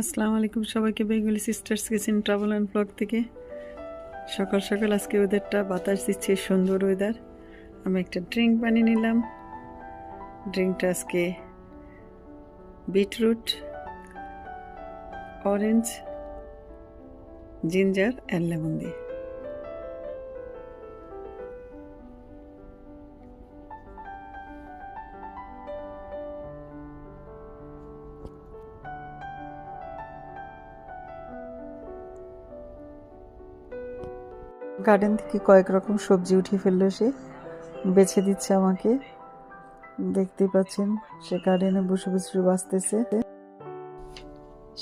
আসসালামু আলাইকুম সবাইকে Bengali sisters kitchen travel and blog থেকে সকাল সকাল আজকে ওয়েদারটা বাতাস দিচ্ছে সুন্দর ওয়েদার। আমি একটা ড্রিঙ্ক বানিয়ে নিলাম। ড্রিঙ্কটা আজকে beetroot, orange, ginger and lemon দিয়ে। গার্ডেন থেকে কয়েক রকম সবজি উঠিয়ে ফেললো, সে বেছে দিচ্ছে আমাকে। দেখতেই পাচ্ছেন সে গার্ডেনে বসে বসে বাঁচতেছে।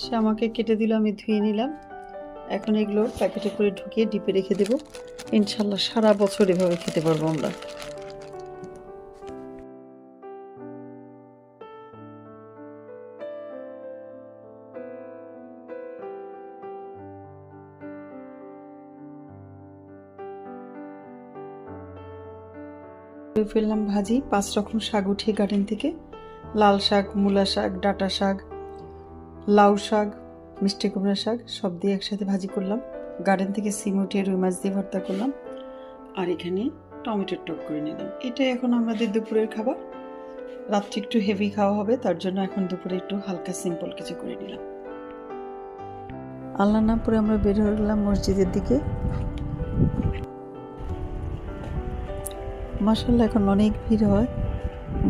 সে আমাকে কেটে দিল, আমি ধুয়ে নিলাম। এখন এগুলো প্যাকেটে করে ঢুকিয়ে ডিপে রেখে দেবো। ইনশাল্লাহ সারা বছর এভাবে খেতে পারবো আমরা। ফেললাম ভাজি 5 রকম শাক উঠিয়ে গার্ডেন থেকে। লাল শাক, মূলা শাক, ডাঁটা শাক, লাউ শাক, মিষ্টি কুমড়া শাক সব দিয়ে একসাথে ভাজি করলাম। গার্ডেন থেকে সিম উঠিয়ে রুই মাছ দিয়ে ভর্তা করলাম। আর এখানে টমেটোর টক করে নিলাম। এটাই এখন আমাদের দুপুরের খাবার। রাত্রে একটু হেভি খাওয়া হবে, তার জন্য এখন দুপুরে একটু হালকা সিম্পল কিছু করে নিলাম। আল্লাহ না পরে আমরা বের হয়ে গেলাম মসজিদের দিকে। মাশাআল্লাহ এখন অনেক ভিড় হয়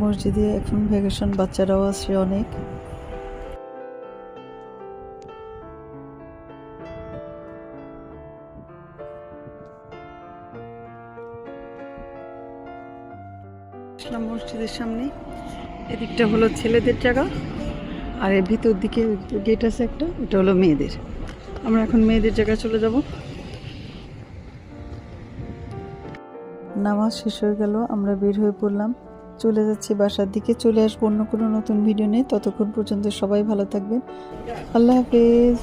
মসজিদে। এখন ভ্যাকেশন, বাচ্চারাও আসছে অনেক। মসজিদের সামনে এদিকটা হলো ছেলেদের জায়গা, আর এর ভিতর দিকে গেট আছে একটা, এটা হলো মেয়েদের। আমরা এখন মেয়েদের জায়গায় চলে যাব। নামাজ শেষ হয়ে গেল, আমরা বের হয়ে পড়লাম, চলে যাচ্ছি বাসার দিকে। চলে আসবো অন্য কোনো নতুন ভিডিও নিয়ে। ততক্ষণ পর্যন্ত সবাই ভালো থাকবেন। আল্লাহ হাফেজ।